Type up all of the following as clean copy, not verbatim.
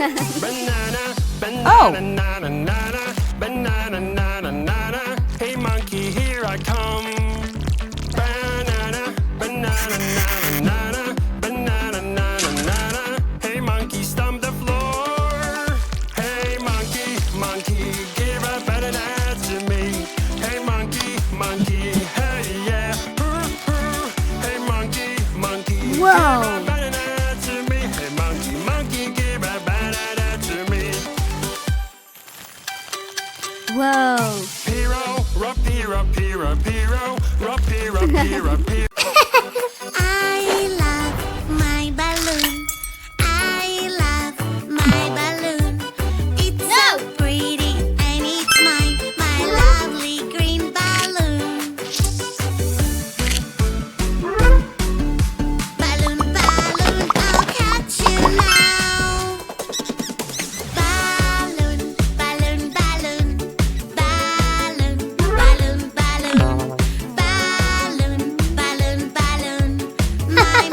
Banana, Oh. banana, banana, banana, banana. Hey monkey, here I come. Banana, banana, banana, banana, banana. Hey monkey, stomp the floor. Hey monkey, monkey, give a banana to me. Hey monkey, monkey, hey yeah. Hey monkey, monkey, give Whoa. a banana to me. Hey monkey, monkey, give a banana to me. Whoa. Piro, rapiro, piro, piro, rapiro, piro, piro. I love my balloon. I love my balloon. It's so pretty and it's mine, my lovely green balloon. Balloon, balloon, I'll catch you now. Balloon, balloon, balloon. Balloon, balloon, balloon. Balloon, balloon, balloon. My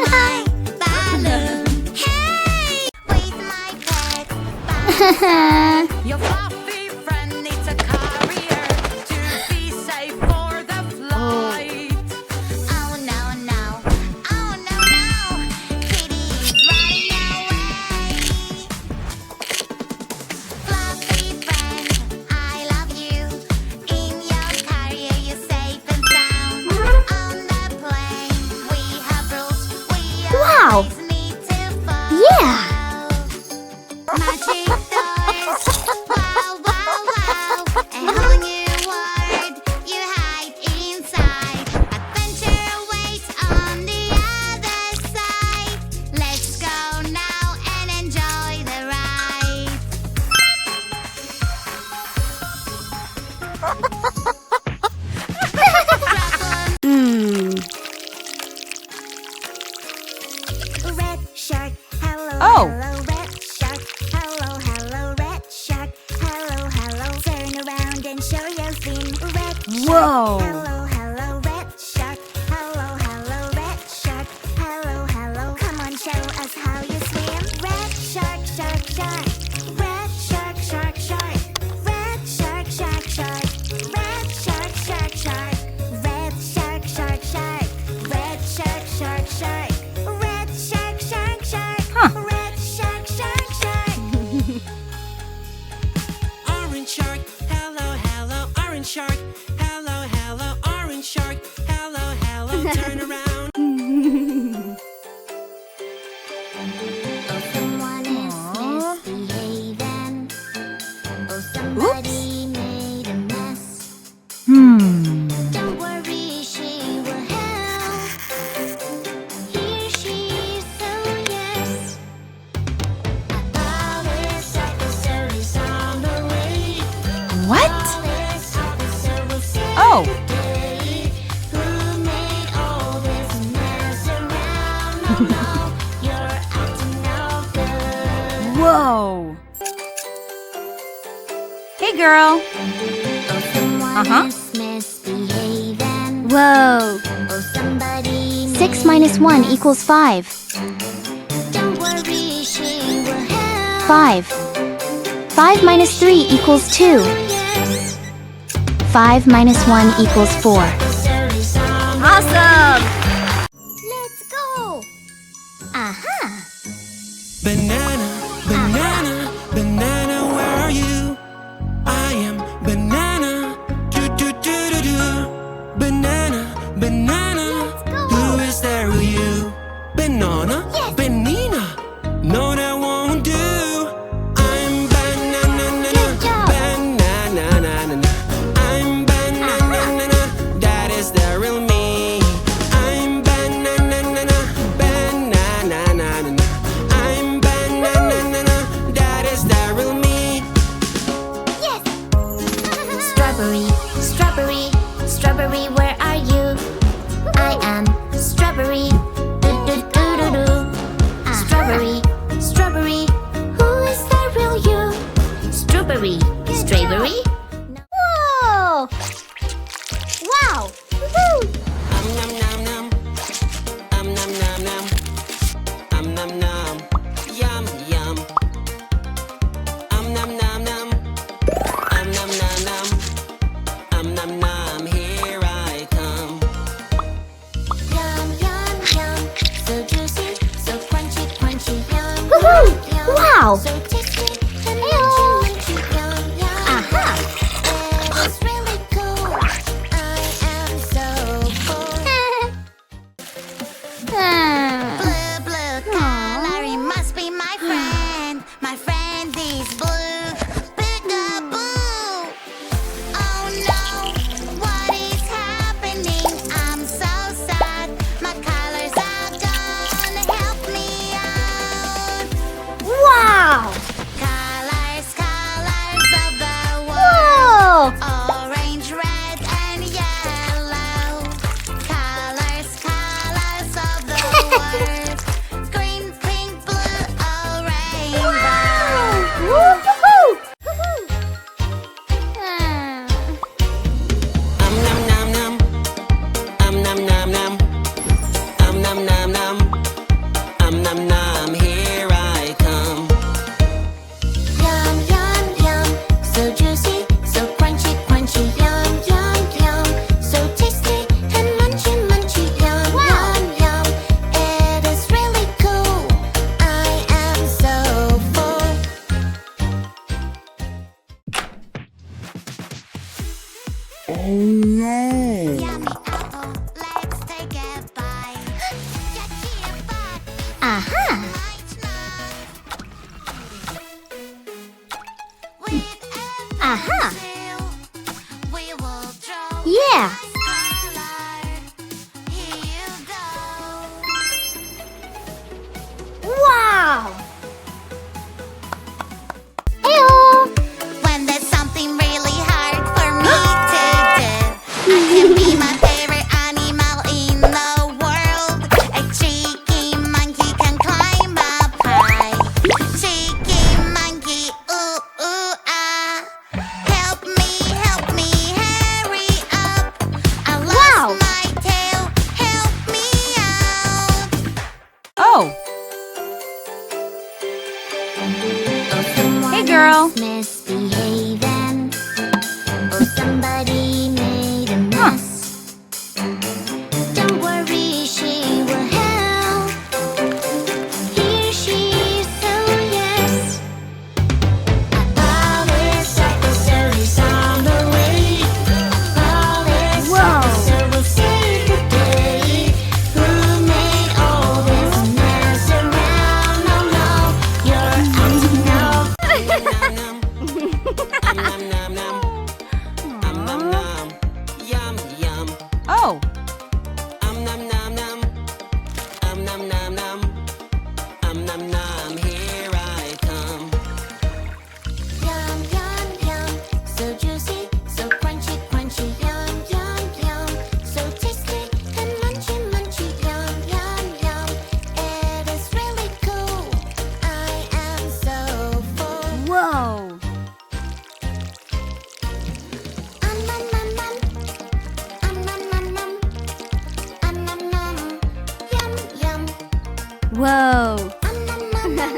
balloon. Hey! With my pet balloon. Your fluffy friend needs a carrier to be safe for the flight. Oh no, no. Oh no, no. Kitty's running away. Fluffy friend, I love you. In your carrier, you're safe and sound. On the plane, we have rules. We Wow. always need to follow. Yeah. Magic doors. Wow, wow, wow. A whole new world you hide inside. Adventure awaits on the other side. Let's go now and enjoy the ride. Red shark, hello, Oh. hello, red shark, hello, hello, red shark, hello, hello. Turn around and show your fin. Red shark, Whoa. hello, hello, red shark, hello, hello, red shark, hello, hello. Come on, show us how you swim. Red shark, shark, shark, red shark, shark, shark, red shark, shark, shark, red shark, shark, shark, red shark, shark, shark, red shark, shark, shark, red shark, shark, shark, Huh. red shark, shark, shark. Orange shark, hello, hello, orange shark, hello, hello, orange shark, hello, hello, turn around. Oh, someone is misbehaving. Oh, somebody made a mess. Don't worry, she will help. Here she is, oh yes. A police officer is on the way. What? Police officer will save Oh. the day. Who made all this mess around? Oh no, you're acting no good. Whoa. Hey, girl. Oh, someone Uh-huh. is misbehaving. Whoa. Oh, somebody 6 minus 1 equals 5. Don't worry, she will help. 5. 5 minus 3 equals 2. Yes. 5 minus 1 equals 4. Officer is on the Awesome. Let's go. Aha. Banana, banana, banana, where are you? I am banana, do do do do do. Banana, banana, who is there with you? Banana, Yes. banana, no that won't do. I'm banana, Good job. banana, I'm banana, that is the real me. I'm banana, banana, I'm banana, that is the real me. Yes. Strawberry, strawberry, strawberry, where are you? I am strawberry. Do do do do do. Strawberry, strawberry, who is the real you? Strawberry, strawberry. Whoa! Wow! Woohoo! Nom nom nom, nom nom nom nom, nom nom nom, yum yum. so tasty and munchy, munchy, yum, yum. Aha. It is really cool. I am so full. Blue, blue color, he must be my friend. My friend is blue. Peekaboo. Oh no, what is happening? I'm so sad. My colors are gone. Help me out. Wow! Colors, colors of the Whoa! world. Orange, red, and yellow. Colors, colors of the world. Green, pink, blue, orange. Woo-hoo-hoo! Nom nom nom. Nom nom nom. Nom nom nom. Nom nom. Here I come. Yum, yum, yum. So juicy, so crunchy, crunchy. Yum, yum, yum. So tasty and munchy, munchy. Yum, yum, yum. It is really cool. I am so full. Yummy apple, let's take a bite. Yucky bite, Aha! might not. With Aha! pencil, we will draw Yeah! color. Here you go. Wow! Ew! When there's something really hard for me to do, I can be my favorite animal in the world. A cheeky monkey can climb up high. Cheeky monkey, ooh, ooh, ah. Help me, hurry up. I lost Wow. my tail, help me out. Oh, hey girl. Misbehaving. Oh, somebody made a mess. Don't worry, she will help. Here she is, oh yes. A police officer is on the way. Police officer will save the day. Who made all this mess around? Oh no, you're acting now. Nom nom nom. Nom nom nom. Yum yum. Oh, Nom nom nom. Nom nom nom. Nom nom. Here I come. Yum, yum, yum. So juicy, so crunchy, crunchy. Yum, yum, yum. So tasty and munchy, munchy. Yum, yum, yum. It is really cool. I am so full. Whoa! Nom, nom, nom. Nom, nom, nom. Nom, nom. Yum, yum. Whoa! Nom, nom, nom.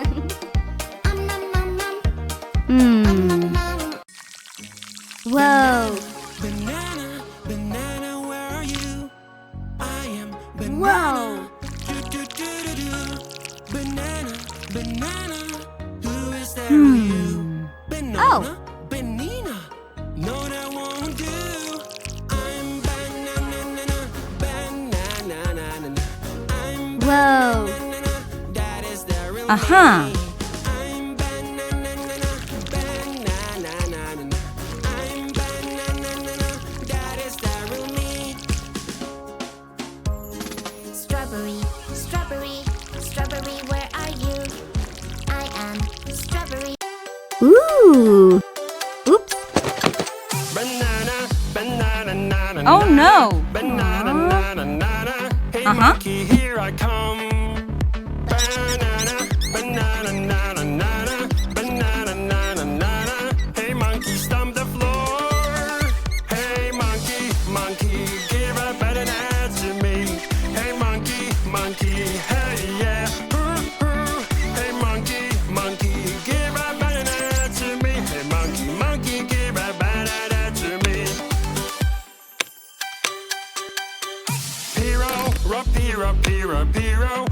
Nom, nom, nom. Hmm. Nom, nom. Whoa! Banana, banana, where are you? I am banana. Whoa! Do, do, do, do, do. Banana, banana. Who is there with you? Banana, Oh. banana. No, that won't do. I'm banana, banana. I'm Whoa! banana. That is the real uh-huh. me. I'm banana, banana. I'm banana. That is the real me. Strawberry, strawberry, strawberry, where are you? I am strawberry. Ooh! Oops! Banana, banana, banana. Oh no. Banana, banana, banana. Hey, Uh-huh. monkey, here I come. Banana, banana, banana, banana, banana. Hey, monkey, stomp the floor. Hey, monkey, monkey, give a banana to me. Hey, monkey, monkey, hey, yeah. Hey, monkey, monkey, give a banana to me. Hey, monkey, monkey, give a banana to me. Piro,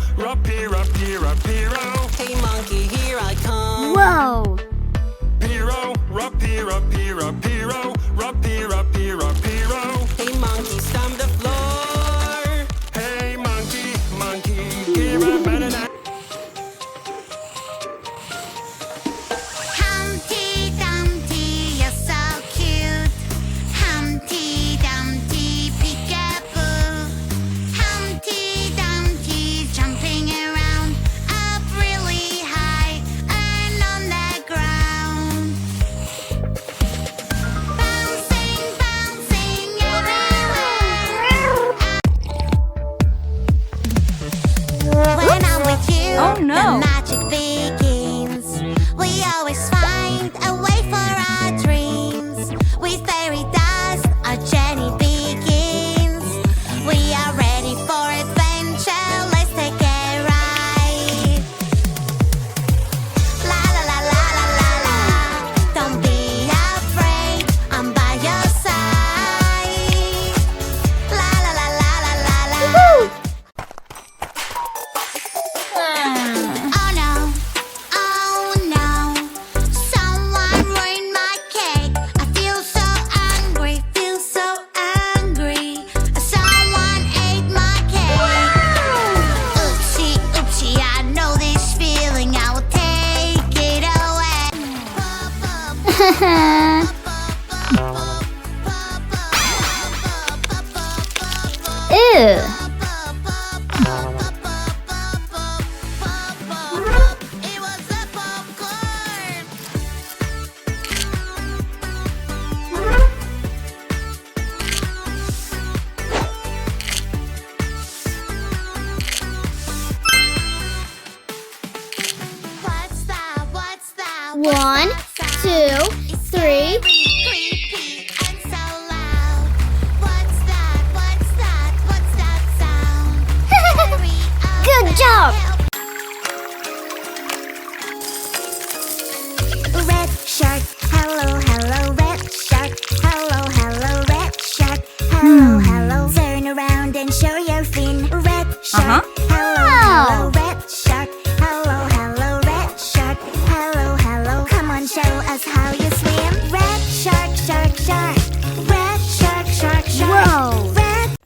Ew. It was a popcorn. What's that? What's that? One, two, three. Creepy and so loud. What's that? What's that? What's that sound? Hurry up Good and job. help. Red shark, hello, hello, red shark, hello, hello, red shark, hello, hello. Turn around and show your fin. Red shark, hello, hello, red shark, hello, hello, red shark, hello, hello. Come on, show us how you swim. Red shark, shark, shark, red shark, shark, shark. Whoa. Red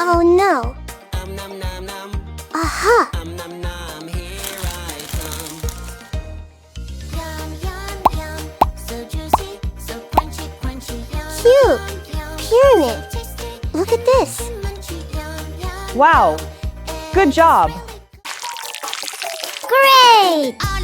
Oh no. Aha. yum, yum, yum, so juicy, so crunchy, crunchy, yum. Cute. Yum, Pyramid. so tasty, Look at this. munchy, yum, yum. Wow, good job. Great. Are